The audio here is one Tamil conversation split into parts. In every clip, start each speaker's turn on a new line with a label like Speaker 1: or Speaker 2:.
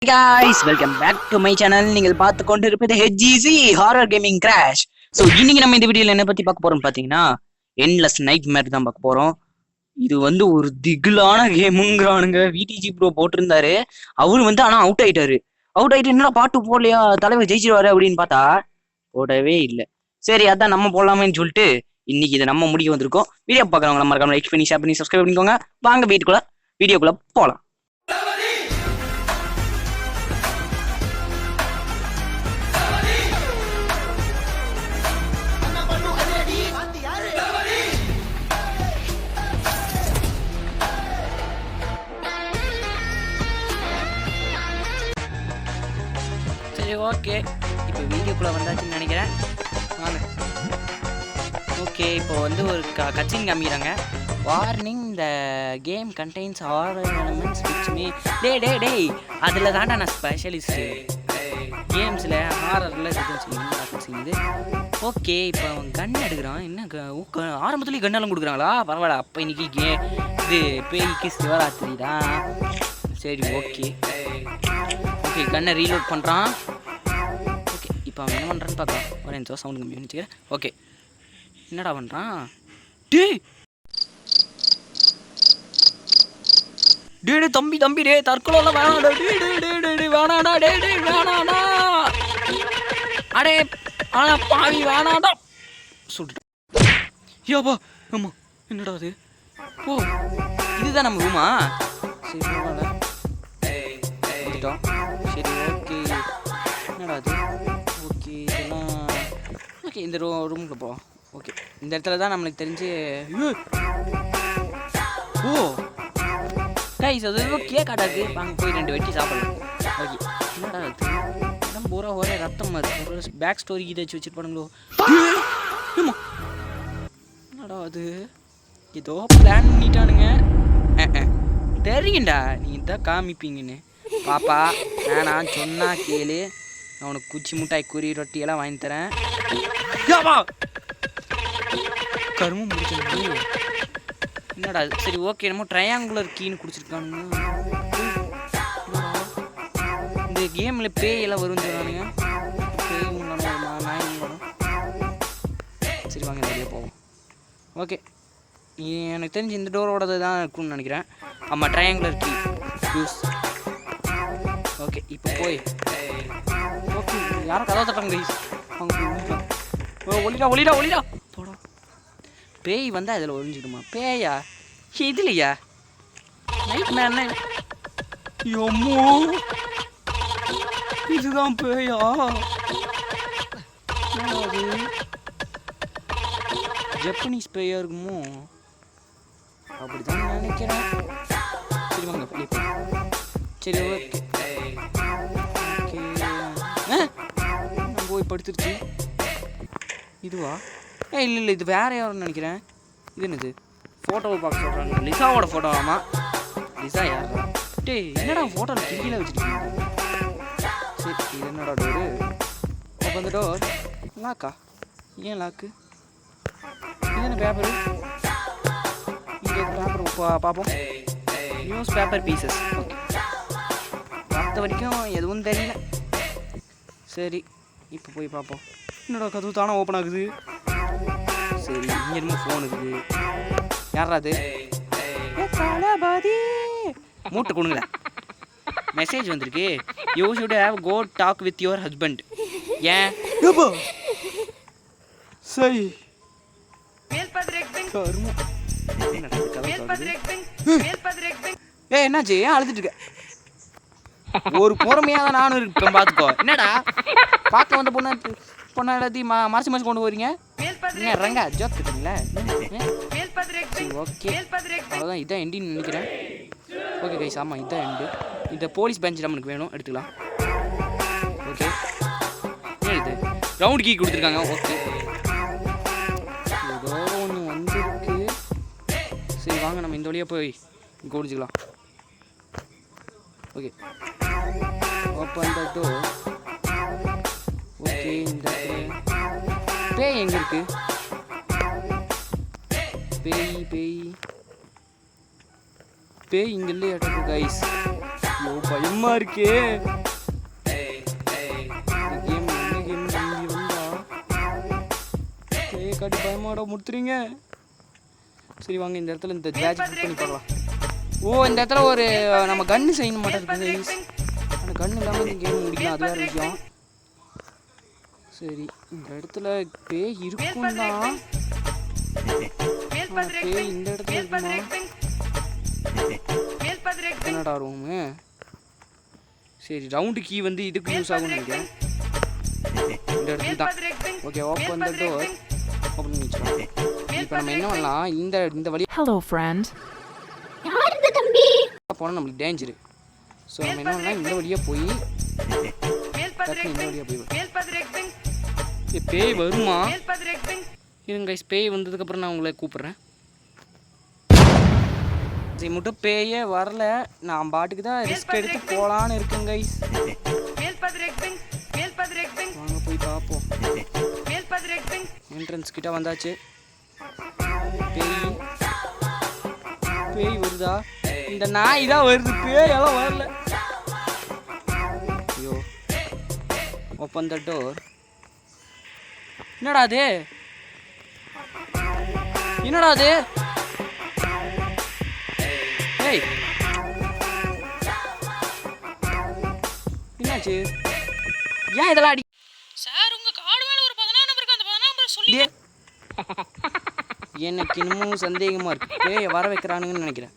Speaker 1: guys, welcome back to my channel. நீங்கள் பார்த்து கொண்டிருப்பது HGC Horror Gaming Crash. So இன்னைக்கு நம்ம இந்த வீடியோல என்ன பத்தி பார்க்க போறோம் பாத்தீங்கன்னா Endless Nightmare தான் பார்க்க போறோம். இது ஒரு திகிலான கேமுங்கறானுங்க. VTG bro போட்டுருந்தாரு. அவரு ஆனா அவுட் ஆயிட்டாரு. அவுட் ஆயிட்டு என்னடா பாட்டு போடலையா, தலைவர் ஜெயிச்சிருவாரு அப்படின்னு பார்த்தா போடவே இல்ல. சரி அதான் நம்ம போடலாமேன்னு சொல்லிட்டு இன்னைக்கு இதை நம்ம முடிக்க வந்திருக்கோம். வீடியோ பார்க்கறவங்க மறக்காம லைக் பண்ணி ஷேர் பண்ணி சப்ஸ்கிரைப் பண்ணிக்கோங்க. வாங்க வீடியோக்குள்ள போலாம். ஓகே, இப்போ வீடியோக்குள்ளே வந்தாச்சுன்னு நினைக்கிறேன். வாங்க. ஓகே, இப்போ ஒரு கட்சின் காமிக்கிறாங்க. Warning, the game contains horror elements which me டேய் அதில் தாண்டா நான் ஸ்பெஷலிஸ்ட்டு கேம்ஸில் ஹாரரில் செய்யுது. ஓகே, இப்போ அவன் கன் எடுக்கிறான். என்ன ஆரம்பத்துலேயும் கன்னெல்லாம் கொடுக்குறாங்களா? பரவாயில்ல. அப்போ இன்னைக்கு இது பேய்க்கு சிவராத்திரி தான். சரி ஓகே கன்னை ரீலோட் பண்ணுறான். ஓகே, இப்போ அவன் என்ன பண்ணுறான்னு பார்க்கலாம். ஒரு நிமிஷம் சவுண்ட் கம்மி பண்ணிச்சுக்கிறேன். ஓகே, என்னடா பண்ணுறான்? டே தம்பி டே தற்கொலை வேணாடா. வேணாடா வேணாடா. அடே ஆனா பாவி வேணாடா சொல்லிட்டு. யோபா ஆமா, என்னடா அது? ஓ, இதுதான் நம்ம ரூமா. சரி பரவாயில்ல. சரி ஓகே, என்னடா அது? ஓகே, இதெல்லாம் ஓகே. இந்த ரூமுக்கு போவோம். ஓகே, இந்த இடத்துல தான் நம்மளுக்கு தெரிஞ்சு ஓ கைஸ் அது கேக் ஆடாது. வாங்க போய் 2 வெட்டி சாப்பிடலாம். ஓகே, என்னடா அது? இடம் பூரா ஒரே ரத்தம் மாதிரி. பேக் ஸ்டோரி இதாச்சும் வச்சுருப்பானுங்களோ. என்னடா அது? ஏதோ பிளான் பண்ணிட்டானுங்க. தெரியும்டா, நீ தான் காமிப்பீங்கன்னு. பாப்பா நான் சொன்னா கேளு, நான் உனக்கு குச்சி முட்டாய் குறி ரொட்டியெல்லாம் வாங்கி தரேன். கரும்பு முடிச்சு என்னடா? சரி ஓகே, என்னமோ ட்ரையாங்குலர் கீன்னு குடிச்சிருக்கானுங்க. இந்த கேமில் பேயெல்லாம் வரும்னு சொன்னானுங்க. பேயும் நாயும் வரும். சரி வாங்க வெளியே போவோம். ஓகே, எனக்கு தெரிஞ்சு இந்த டோரோடது தான் இருக்குன்னு நினைக்கிறேன். ஆமாம், ட்ரையாங்குலர் கீ யூஸ். ஓகே, இப்போ போய் ஓகே, யாரும் கதவை தட்டாங்க கைஸ். ஒளிடா போடா. பேய் வந்தால் இதில் ஒழிஞ்சிடுமா? பேயா இதுலையா? நைட் மேன் எம்மோ, இதுதான் பேயா? அது ஜப்பனீஸ் பேயா இருக்குமோ? அப்படிதான் நினைக்கிறேன். சரி வாங்க வெளியே போ. சரி ஓகே நம்ம போய் படுத்துருச்சு. இதுவா? இல்லை இது வேற யாருன்னு நினைக்கிறேன். இது என்னது? ஃபோட்டோவை பார்க்க சொல்கிறாங்க. லிசாவோட ஃபோட்டோ. ஆமாம், லிசா யாரா? என்னடா ஃபோட்டோவில் கிரிக்கில வச்சுருக்கீங்க? சரி, இது என்னடா டோரு? Open the door. லாக்கா? ஏன் லாக்கு? இது என்ன பேப்பரு? இங்கே பேப்பர் பார்ப்போம். News paper pieces. ஓகே, பார்த்த வரைக்கும் எதுவும் தெரியல. சரி, இப்போ போய் பார்ப்போம். என்னடா கதவு தானே ஓப்பன் ஆகுது? சரி, இங்கே என்னமோ ஃபோன் இருக்குது. யாரா அது? மூட்டை கொடுங்கள. மெசேஜ் வந்திருக்கு. You should have go talk with your husband. ஏன்? சரி என்னாச்சு? ஏன் அழுதுட்டு இருக்க? ஒரு பொறுமையாக தான் நானும் இருப்பேன். பார்த்துக்கோ. என்னடா பார்க்க வந்த பொண்ணை எல்லாத்தையும் மறைச்சு கொண்டு வரீங்க? ரங்கா ஜோக் இருக்குங்களா? ஓகே, அவ்வளோதான். இதான் எண்டின்னு நினைக்கிறேன். ஓகே கைஸ், ஆமாம் இதான் எண்டு. இந்த போலீஸ் பெஞ்ச் நம்மளுக்கு வேணும், எடுத்துக்கலாம். ஓகே, இது ரவுண்ட் கீ கொடுத்துருக்காங்க. ஓகே, ஏதோ ஒன்று வந்துருக்கு. சரி வாங்க, நம்ம இந்த வழியாக போய் குடிச்சிக்கலாம். Okay, open the door. Okay, இந்த பேய் எங்கே இருக்கு? பேய் இங்கே இல்லையாட்டு கைஸ். ஐயோ பயமா இருக்கே. கேம் என்ன கேம் நம்பி வந்தா பேயை காட்டி பயமாட முடித்துறீங்க. சரி வாங்க இந்த இடத்துல இந்த பேட்ச் புக் பண்ணி பார்க்கலாம். ஓ இந்த இடத்துல ஒரு நம்ம கன்று செய்யணும் மாட்டேன் இருக்குது. அந்த கன்று இல்லாமல் இந்த கேம் முடிக்கலாம், அது வேறு விஷயம். சரி இந்த இடத்துல பேய் இருக்கும் தான். பேய் இந்த இடத்துல இருக்குமா? என்னடா ரூமு? சரி ரவுண்டு கீ வந்து இதுக்கு யூஸ் ஆகும்னு நினைக்கிறேன். இந்த இடத்துல தான். Okay open the door. Open பண்ணி வச்சுக்கலாம். இப்போ நம்ம என்ன பண்ணலாம், இந்த வழி
Speaker 2: ஹலோ ஃப்ரெண்ட்
Speaker 1: போனால் நம்மளுக்கு டேஞ்சரு. ஸோ நம்ம என்ன பண்ணலாம், இந்த வழியாக போய் டக்குனு இந்த வழியாக போய் பேய் வருமா? இருங்க கைஸ், பேய் வந்ததுக்கப்புறம் நான் உங்களை கூப்பிட்றேன். சரி மட்டும் பேயே வரல, நான் பாட்டுக்கு தான் ரிஸ்க் எடுத்து போகலான்னு இருக்கேன் கைஸ். வாங்க போய் பார்ப்போம். என்ட்ரன்ஸ் கிட்ட வந்தாச்சு. பேய் வருதா? இந்த நாய் தான் வருது, பேயெல்லாம் வரல. ஐயோ ஓப்பன் த டோர். என்னடா அது? என்னடா அது? ஏய் என்னாச்சு? ஏன் இதெல்லாம் அடி
Speaker 2: சார் உங்க கார்டு மேல ஒரு 14 நம்பருக்கு அந்த 14 நம்பர் சொல்லி
Speaker 1: எனக்கு இன்னமும் சந்தேகமாக இருக்கு. பேயை வர வைக்கிறானுங்கன்னு நினைக்கிறேன்.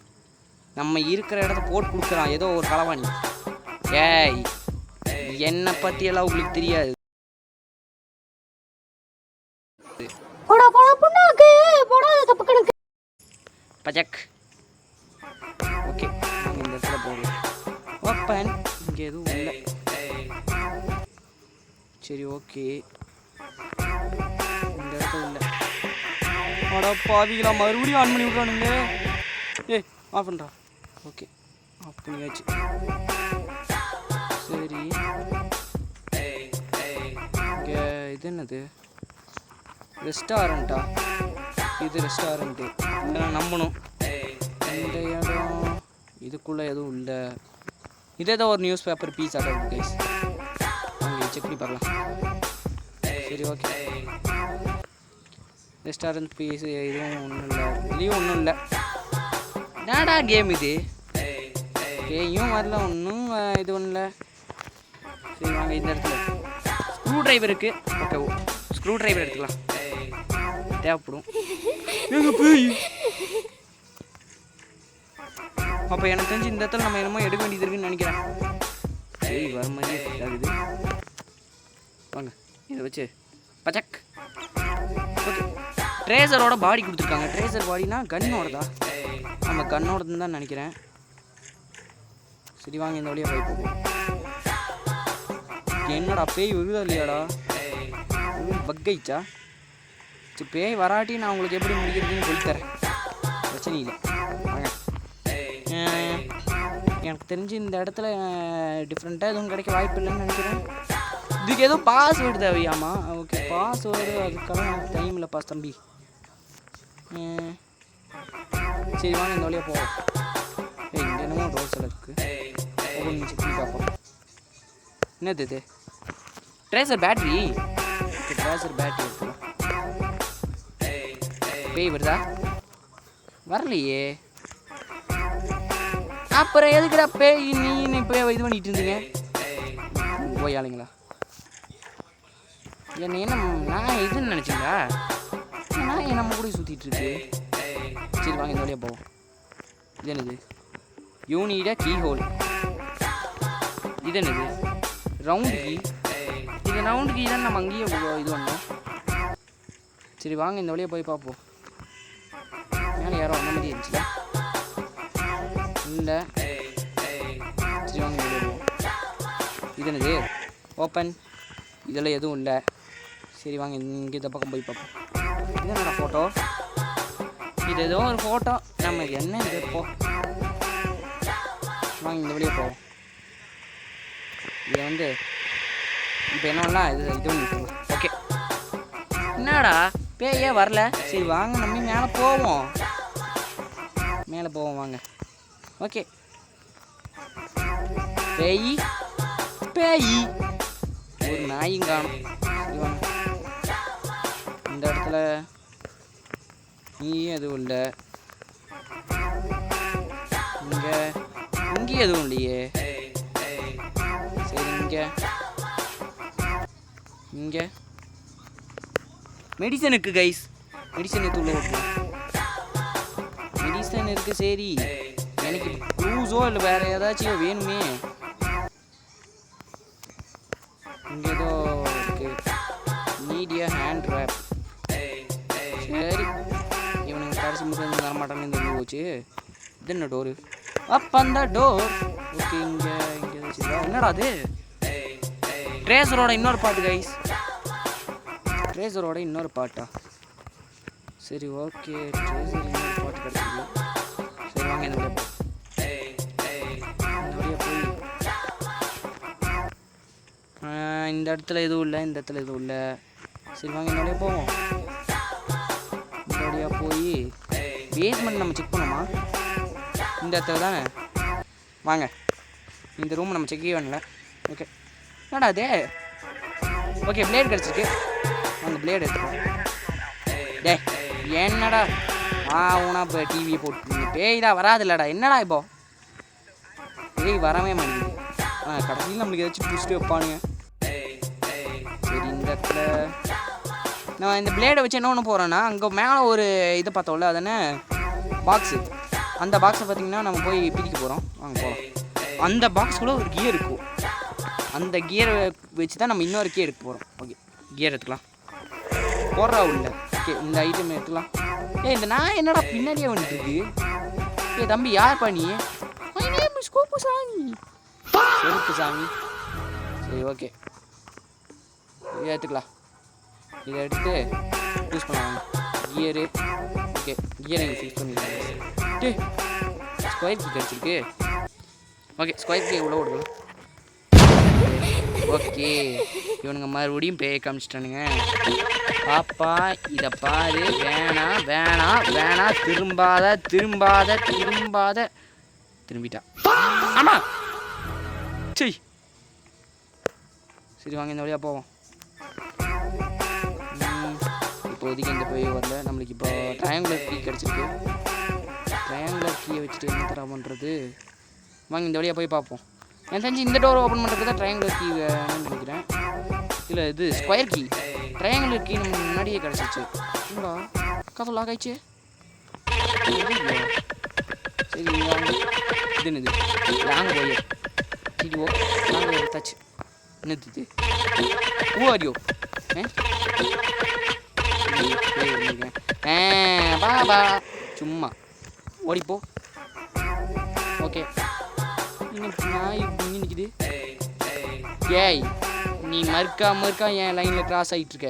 Speaker 1: நம்ம இருக்கிற இடத்த போட்டு கொடுக்குறான் ஏதோ ஒரு களவாணி. ஏய் என்னை பற்றியெல்லாம் உங்களுக்கு தெரியாது. பஜக் ஓகே நாங்கள் இந்த இடத்துல போகலாம். ஓப்பன். இங்கே எதுவும் இல்லை. சரி ஓகே இந்த இடத்துல இல்லை. அடா பாவிகளா, மறுபடியும் ஆன் பண்ணி விட்றானுங்க. ஏய் ஆஃப் பண்ணுறா. ஓகே ஆஃப் பண்ணியாச்சு. சரி இங்கே இது என்னது? ரெஸ்டாரண்ட்டா? இது ரெஸ்டாரண்ட்டு. இதெல்லாம் நம்பணும். இந்த இடம் இதுக்குள்ளே எதுவும் இல்லை. இதே தான் ஒரு நியூஸ் பேப்பர் பீஸ் ஆகும் கைஸ். அங்கே செக் பண்ணி பார்க்கலாம். சரி ஓகே ரெஸ்டாரண்ட் பீஸ் இதுவும் ஒன்றும் இல்லை, இதுலேயும் ஒன்றும் இல்லை. என்னடா கேம் இது? பேயும் வரல, ஒன்றும் இது ஒன்றும் இல்லை. சரி வாங்க இந்த இடத்துல ஸ்க்ரூ ட்ரைவர் இருக்குது. ஓகே ஸ்க்ரூ ட்ரைவர் எடுத்துக்கலாம், தேவைப்படும். எங்கள் பேய் அப்போ எனக்கு தெரிஞ்சு இந்த இடத்துல நம்ம என்னமோ எடுக்க வேண்டியது இருக்குன்னு நினைக்கிறேன். பேய் வர மாதிரியே ஆகுது. வாங்க இதை வச்சு பச்சக். ஓகே ட்ரேசரோட பாடி கொடுத்துருக்காங்க. ட்ரேசர் பாடினா கன்னோடதா? நம்ம கன்னோடதுன்னு தான் நினைக்கிறேன். சரி வாங்க இந்த வழியாக போய் போகும். என்னடா பேய் வருதா இல்லையாடா? பக்கைச்சா? சரி பேய் வராட்டி நான் உங்களுக்கு எப்படி முடிக்கிறதுன்னு சொல்லித்தரேன், பிரச்சனை இல்லை. வாங்க எனக்கு தெரிஞ்சு இந்த இடத்துல டிஃப்ரெண்ட்டாக எதுவும் கிடைக்க வாய்ப்பு இல்லைன்னு நினைக்கிறேன். இதுக்கு எதுவும் பாஸ்வேர்டு தேவையாமா? ஓகே பாஸ்வேர்டு அதுக்கெல்லாம் எனக்கு டைம் இல்லை பாஸ் தம்பி. சரி வாங்க இந்த வழியாக போவோம். இங்கே என்னமோ ரோஸில் இருக்குது. ஒவ்வொன்று செக் பண்ணி பார்ப்போம். என்னது இது? Tracer battery. ட்ரேசர் பேட்ரி எடுத்துக்கலாம். பேய் வருதா? வரலையே. அப்புறம் எதுக்குடா பேய் நீ இப்போ இது பண்ணிட்டு இருந்தீங்க போயாளுங்களா? என்ன என்ன நான் இதுன்னு நினச்சிங்களா? நான் நம்ம கூட சுற்றிட்டு இருக்கு. சரி வாங்க இந்த வழியாக போவோம். இது என்னது? Unit key hole. இது என்னது? Round key. இது ரவுண்டு கீ தான் நம்ம அங்கேயே இது பண்ணோம். சரி வாங்க இந்த வழியாக போய் பார்ப்போம். மேலே யாரோ அந்த மாதிரி இருந்துச்சுல? இல்லை. சரி வாங்க இந்த வழியாக போவோம். இது என்னது? ஓப்பன். இதெல்லாம் எதுவும் இல்லை. சரி வாங்க இங்கே இந்த பக்கம் போய் பார்ப்போம். இது என்னடா ஃபோட்டோ? இது ஏதோ ஒரு ஃபோட்டோ. நம்ம என்ன இது இப்போ? வாங்க இந்த வழியாக போவோம். இதை வந்து இப்போ என்ன பண்ணலாம், இது பண்ணிக்கலாம். ஓகே என்னடா பேயே வரல? சரி வாங்க நம்ம மேலே போவோம். மேலே போவோம் வாங்க. ஓகே பேய் பேய் ஒரு நாயும் காணும். இந்த இடத்துல நீயும் எதுவும் இல்லை. இங்கே எதுவும் இல்லையே. சரி இங்கே மெடிசன் இருக்குது கைஸ். மெடிசன் எடுத்து உள்ள ஓட்டலாம். மெடிசன் இருக்குது. சரி எனக்கு க்ளூஸோ இல்லை வேறு ஏதாச்சும் வேணுமே. இங்கே ஏதோ இருக்கு. நீடியா ஹேண்ட் ரேப். சரி இவனுக்கு கடைசி முக்கியம் தர மாட்டான்னு இந்த போச்சு. இது என்ன டோரு? அப் அந்த டோர். ஓகே இங்கே வச்சுருக்கா. என்னடா அது? ட்ரேசரோட இன்னொரு பாட்டு கைஸ். ட்ரேசரோட இன்னொரு பாட்டா? சரி ஓகே ட்ரேசர் இன்னொரு பாட்டு கிடச்சிருக்கு. சரி வாங்க இந்த வழியாக போய் இந்த இடத்துல எதுவும் இல்லை. இந்த இடத்துல எதுவும் இல்லை. சரி வாங்க இந்த வழியாக போவோம். இந்த வழியாக போய் பேஸ்மெண்ட் நம்ம செக் பண்ணோமா? இந்த இடத்துல தானே. வாங்க இந்த ரூம் நம்ம செக்கே பண்ணல. ஓகே என்னடா அது? ஓகே பிளேட் கிடச்சிருக்கு. அந்த பிளேட் எடுத்துக்கோ. டே என்னடா உனா இப்போ டிவியை போட்டு பேய் தான் வராது இல்லைடா. என்னடா இப்போ பேய் வரவே மாட்டேங்குது. கடைசியில் நம்மளுக்கு ஏதாச்சும் ட்விஸ்ட்டு வைப்பானுங்க. சரி இந்த இடத்துல நான் இந்த பிளேடை வச்சு என்ன ஒன்று போகிறேன்னா, அங்கே மேலே ஒரு இதை பார்த்தோம்ல அது என்ன பாக்ஸு. அந்த பாக்ஸை பார்த்திங்கன்னா நம்ம போய் பிரிக்க போகிறோம். வாங்க போகலாம். அந்த பாக்ஸ்குள்ளே ஒரு கியர் இருக்கும். அந்த கியரை வச்சு தான் நம்ம இன்னொரு கீ எடுக்க போகிறோம். ஓகே கியர் எடுத்துக்கலாம். போடுறா உள்ள. ஓகே இந்த ஐட்டம் எடுத்துக்கலாம். இந்த நான் என்னடா பின்னாடியே வந்துட்டுருக்கு. தம்பி யார் பண்ணி? ஸ்கோப்பு சாமி செருப்பு சாமி. சரி ஓகே இதை எடுத்துக்கலாம். இதை எடுத்து யூஸ் பண்ணலாம். கியரு ஓகே கியரை ஃபிக்ஸ் பண்ணிடுறேன். ஸ்கொயர் கீ கிடச்சிருக்கு. ஓகே ஸ்கொயர் கீ உள்ள விடுக்கலாம். ஓகே இவனுங்க மறுபடியும் பேய காமிச்சிட்டானுங்க. பாப்பா இதை பாரு. வேணாம் வேணாம் வேணாம். திரும்பிட்டா. ஆமா சரி சரி வாங்க இந்த வழியாக போவோம். இப்போதைக்கு இந்த பேய் வரல. நம்மளுக்கு இப்போ ட்ரையாங்குலர் கீ கிடச்சிருக்கு. ட்ரையாங்குலர் கீயை வச்சுட்டு என்ன தர பண்ணுறது? வாங்க இந்த வழியாக போய் பார்ப்போம். எனக்கு தெரிஞ்சு இந்த டோரை ஓப்பன் பண்ணுறதுக்கு தான் ட்ரையாங்குலர் கீ வேணும்னு நினைக்கிறேன். இல்லை இது ஸ்கொயர் கீ. ட்ரையாங்குலர் கீ நமக்கு முன்னாடியே கிடச்சிச்சு. என்னடா கதை லாக் ஆயிடுச்சு. சரி இது என்னது? Long wire. சரி ஓ லாங் ஒயர் எடுத்தாச்சு. என்னது இது? ஊவாரியோ பாபா சும்மா ஓடிப்போ. ஓகே நாய் நிற்கிது. ஏய் நீ மறுக்கா என் லைனில் கிராஸ் ஆகிட்டு இருக்க.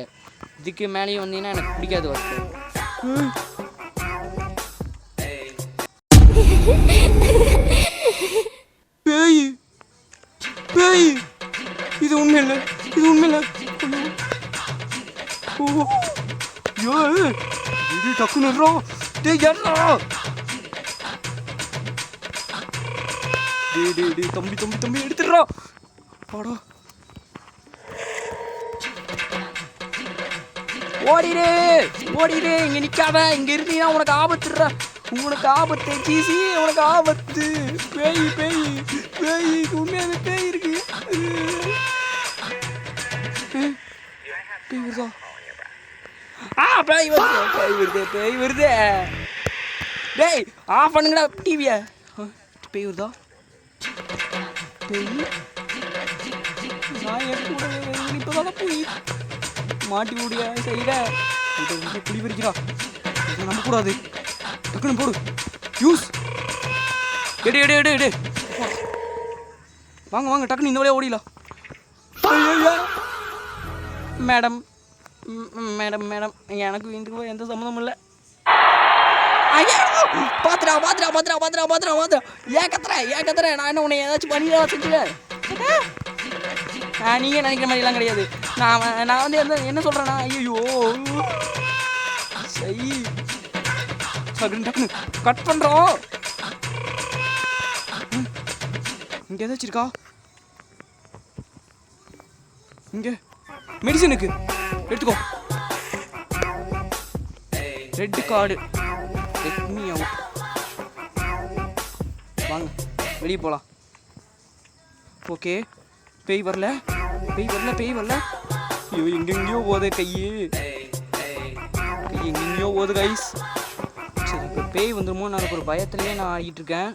Speaker 1: இதுக்கு மேலேயும் வந்தீங்கன்னா எனக்கு பிடிக்காது. ஒர்க்கு பேய் பேய். இது உண்மையில்லை. இது டக்குன்னு தம்பி எடுத்துடுறா. பாடா ஓடிடு. இங்க நிக்காத. இங்க இருந்தீங்கன்னா உனக்கு ஆபத்துடுறா. உனக்கு ஆபத்து சீசி. உனக்கு ஆபத்து. பேய் உண்மையாவே பேய் இருக்கு. பேய் வருதா? பேய் வருது. டேய் ஆஃப் பண்ணுங்கடா டிவியை. பேய் வருதா? பேய் நான் இப்போதான் போய் மாட்டி விடியா சரிடா. குடி பறிக்கிறா. நம்பக்கூடாது. டக்குன்னு போடு. யூஸ் எடு. வாங்க டக்குன்னு இந்த வழியாக ஓடிடலாம். மேடம் எனக்கு வீட்டுக்கு எந்த சம்மந்தமும் இல்லை. பாத்துறா. ஏன் கத்துற? நான் என்ன உன்னை ஏதாச்சும் பண்ணிடா செஞ்சுவேன். நீங்கள் நினைக்கிற மாதிரிலாம் கிடையாது. நான் வந்து என்ன சொல்கிறேன்னா ஐயோ சரி டக்குன்னு கட் பண்ணுறோம். இங்கே ஏதாச்சும் இருக்கா? இங்கே மெடிசனுக்கு எடுத்துக்கோ. Red card. Let me out. வாங்க வெளியே போகலாம். ஓகே. பேய் வரல. ஐயோ எங்கெங்கேயோ போகுது கையே. எங்கெங்கேயோ போகுது கைஸ். சரி இப்போ பேய் வந்துடுமோ நான் ஒரு பயத்துலேயே நான் ஆடிட்டு இருக்கேன்.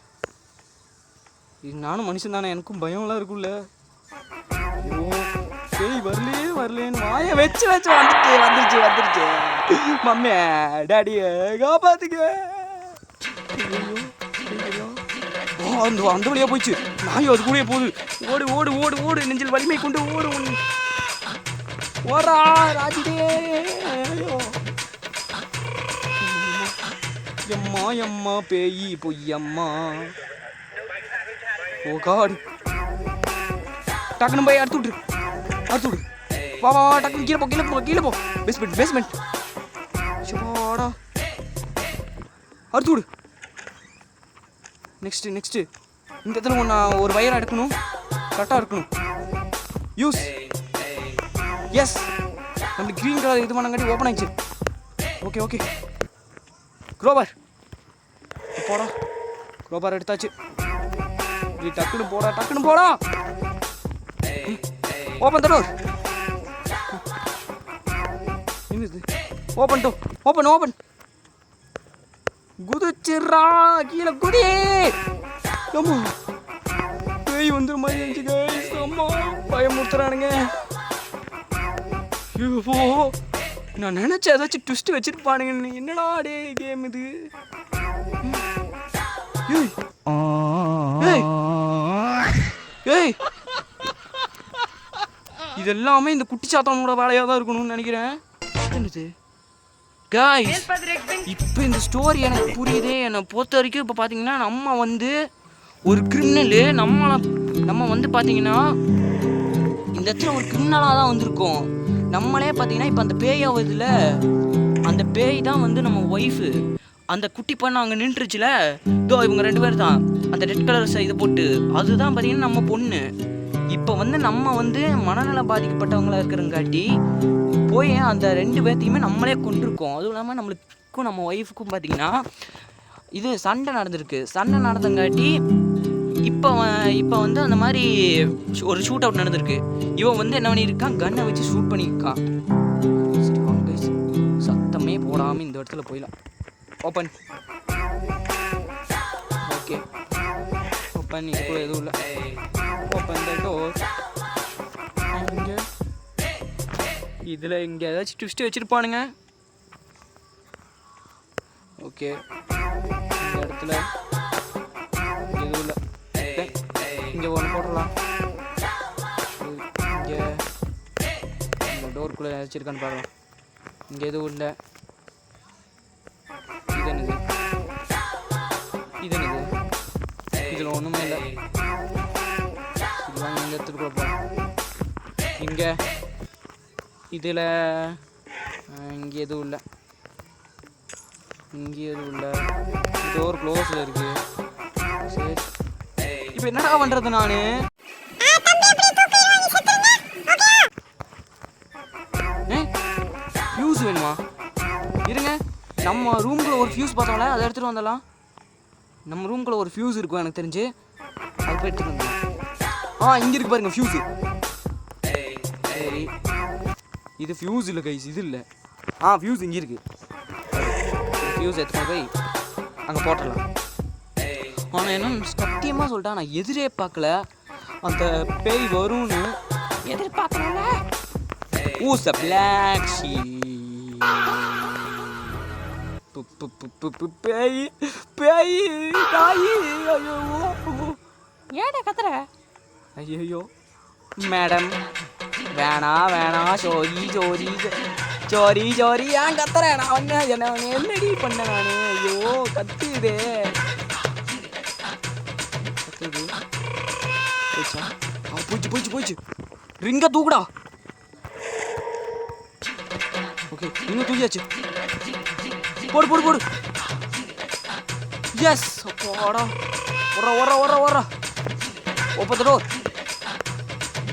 Speaker 1: இது நானும் மனுஷன் தானே, எனக்கும் பயம்லாம் இருக்கும்ல. ஐயோ பேய் வரலேன்னு வாயை வச்சு வந்துருச்சு. மம்மி டாடியை காப்பாத்துக்க. அந்த வழியாக போயிடுச்சு. நாயும் அது கூட போகுது. ஓடு நெஞ்சில் வலிமை கொண்டு ஓடா ராஜிடே. எம்மா பேய் பொய்யம்மா. ஓ காடு. டக்குனு போய் அறுத்து விடு. வா டக்குனு கீழே போ. பேஸ்மெண்ட். வாடா அறுத்து விடு. நெக்ஸ்ட்டு இந்த இடத்துல ஒரு வயரை எடுக்கணும். கரெக்டாக இருக்கணும். யூஸ். எஸ் நம்மளுக்கு க்ரீன் கலர் இது பண்ணங்காட்டி ஓப்பன் ஆயிடுச்சு. ஓகே க்ரோபார் போடா. க்ரோபார் எடுத்தாச்சு. நீ டக்குனு போடா. Open the door. என்னது ஓப்பன். குதிச்சிட்றா கீழே குதி. அம்மா பேய் வந்துரு மாதிரி இருந்துச்சு கைஸ். அம்மா பயமுறுத்துறானுங்க. ஐயோ நான் நினச்ச ஏதாச்சும் ட்விஸ்ட் வச்சிருப்பானுங்க. என்னடா டே கேம் இது. ஏய் இதெல்லாமே இந்த குட்டி சாத்தானோட வேலையாக தான் இருக்கணும்னு நினைக்கிறேன். என்னது காய்ஸ் இப்போ இந்த ஸ்டோரி எனக்கு புரியுதே. என்னை பொறுத்த வரைக்கும் இப்போ பார்த்தீங்கன்னா நம்ம வந்து ஒரு கிரிமினலு. நம்ம வந்து பார்த்தீங்கன்னா இந்த இடத்துல ஒரு கிரிமினலாக தான் வந்திருக்கோம். நம்மளே பார்த்தீங்கன்னா இப்போ அந்த பேய் ஆகுதுல, அந்த பேய் தான் வந்து நம்ம ஒய்ஃபு. அந்த குட்டி பொண்ணு அங்கே நின்றுச்சுல, இதோ இவங்க 2 பேர் தான். அந்த ரெட் கலர் இதை போட்டு அதுதான் பார்த்தீங்கன்னா நம்ம பொண்ணு. இப்போ வந்து நம்ம வந்து மனநல பாதிக்கப்பட்டவங்களாக இருக்கிறங்காட்டி போய் அந்த 2 பேர்த்தையுமே நம்மளே கொண்டிருக்கோம். அதுவும் இல்லாமல் நம்மளுக்கும் நம்ம ஒய்ஃபுக்கும் பார்த்தீங்கன்னா இது சண்டை நடந்தங்காட்டி இப்போ வந்து அந்த மாதிரி ஒரு ஷூட் அவுட் நடந்திருக்கு. இவன் வந்து என்ன பண்ணியிருக்கான், கன்னை வச்சு ஷூட் பண்ணியிருக்கான். சரி வாங்க கைஸ், சத்தமே போடாமல் இந்த இடத்துல போயிடலாம். ஓப்பன். Okay open. இதுக்குள்ள எதுவும் இல்லை. Open the door. இதில் இங்கே ஏதாச்சும் ட்விஸ்ட்டு வச்சுருப்பானுங்க. ஓகே இந்த இடத்துல எதுவும் இல்லை. இங்கே ஒன்று போட்டுடலாம். இங்கே இந்த டோருக்குள்ளே வச்சுருக்கான்னு பார்க்கலாம். இங்கே எதுவும் இல்லை. இது என்னது இதில் ஒன்றுமே இல்லை. இது வாங்க இந்த இடத்துக்குள்ள போகலாம். இங்கே இதில் இங்கே எதுவும் இல்லை. டோர் க்ளோஸில் இருக்குது. சரி இப்போ என்னடா பண்ணுறது நான்? ஃபியூஸ் வேணுமா? இருங்க, நம்ம ரூம்குள்ளே ஒரு ஃபியூஸ் பார்த்தோம்ல, அதை எடுத்துகிட்டு வந்துடலாம். நம்ம ரூம்குள்ளே ஒரு ஃபியூஸ் இருக்கும் எனக்கு தெரிஞ்சு. அது போய் எடுத்துகிட்டு வந்துடலாம். இங்கே இருக்கு பாருங்க ஃபியூஸு. சரி இது ஃபியூஸ் இல்லை கைஸ், இது இல்லை. ஃபியூஸ் இங்கே இருக்குது. ஃபியூஸ் எடுத்துகிட்டு போய் அங்கே போட்டுடலாம். ஆனால் என்ன சத்தியமாக சொல்லிட்டா, நான் எதிரே பார்க்கல அந்த பேய் வரும்னு. எதிர்பார்க்கல. ஊச பிளாக் பேய் பேய் தாயி. ஐயோ ஏடா கத்துற? ஐயோ மேடம் வேணா சோரி ஏன் கத்துறேன்? நான் வந்து என்னடி பண்ண நான்? ஐயோ கத்துதே. போயிடுச்சு. ரிங்க தூக்குடா. ஓகே ரிங்க தூக்கியாச்சு. போடு. எஸ் போடா. ஓடுறா. Open the door.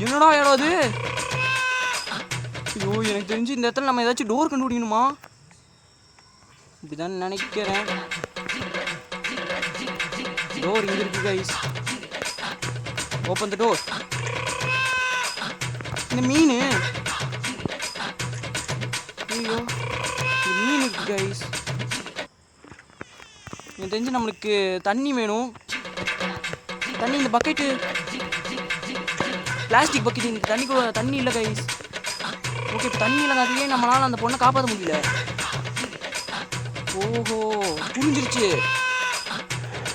Speaker 1: என்னடா இடம் அது? ஐயோ எனக்கு தெரிஞ்சு இந்த இடத்துல நம்ம ஏதாச்சும் டோர் கண்டுபிடிக்கணுமா? இப்படிதான் நினைக்கிறேன். டோர் இங்கே இருக்கு கைஸ். Open the door. இந்த மீன், ஐயோ இந்த மீன் இருக்கு கைஸ். எனக்கு தெரிஞ்சு நம்மளுக்கு தண்ணி வேணும். தண்ணி இந்த பக்கெட்டு, பிளாஸ்டிக் பக்கெட். இந்த தண்ணி இல்லை கைஸ். ஓகே இப்போ தண்ணி இல்லைங்க, அதுவே நம்மளால் அந்த பொண்ணை காப்பாற்ற முடியல. ஓஹோ புரிஞ்சிருச்சு.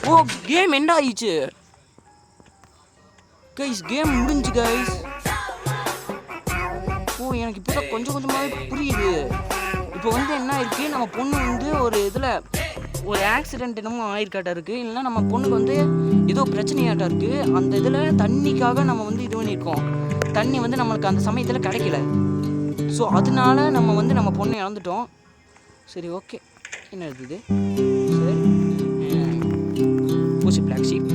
Speaker 1: ஓ கேம் எண்ட் ஆயிடுச்சு கைஸ். கேம் முடிஞ்சு கைஸ். ஓ எனக்கு இப்போ தான் கொஞ்சம் கொஞ்சமாகவே புரியுது. இப்போ வந்து என்ன இருக்குது, நம்ம பொண்ணு வந்து ஒரு இதில் ஒரு ஆக்சிடென்ட் என்னமோ ஆயிருக்காட்டா இருக்குது. இல்லைன்னா நம்ம பொண்ணுக்கு வந்து ஏதோ பிரச்சனையாட்டா இருக்குது. அந்த இதில் தண்ணிக்காக நம்ம வந்து இது பண்ணியிருக்கோம். தண்ணி வந்து நம்மளுக்கு அந்த சமயத்தில் கிடைக்கல. ஸோ அதனால நம்ம வந்து நம்ம பொண்ணை இழந்துட்டோம். சரி ஓகே, என்ன இருக்குது சரி பூசி பிளாக் ஷீப்.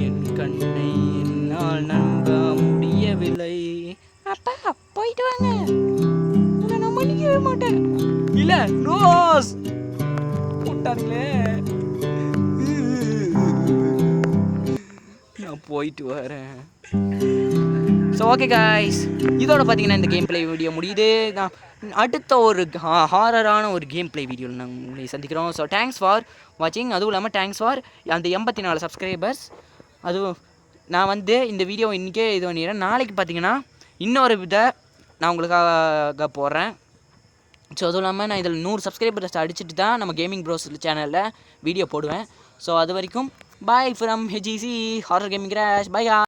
Speaker 1: என் கண்ணை என்னால் நம்ப முடியவில்லை. அப்பா போயிட்டு வாங்க, உன்னை நான் மன்னிக்கவே மாட்டேன். இல்லை ரோஸ் போட்டாங்களே, நான் போயிட்டு வரேன். ஸோ ஓகே காய்ஸ், இதோட பார்த்தீங்கன்னா இந்த கேம் ப்ளே வீடியோ முடியுது. நான் அடுத்த ஒரு ஹாரரான ஒரு கேம் ப்ளே வீடியோவில் நாங்கள் உங்களை சந்திக்கிறோம். ஸோ தேங்க்ஸ் ஃபார் வாட்சிங். அதுவும் இல்லாமல் தேங்க்ஸ் ஃபார் அந்த 84 சப்ஸ்கிரைபர்ஸ். அதுவும் நான் வந்து இந்த வீடியோ இன்றைக்கே இது பண்ணிடுறேன். நாளைக்கு பார்த்தீங்கன்னா இன்னொரு நான் உங்களுக்காக போடுறேன். ஸோ அதுவும் இல்லாமல் நான் இதில் 100 சப்ஸ்கிரைபர்ஸ் அடிச்சுட்டு தான் நம்ம கேமிங் ப்ரோஸ் சேனலில் வீடியோ போடுவேன். ஸோ அது வரைக்கும் bye from HGC horror gaming crash. Bye.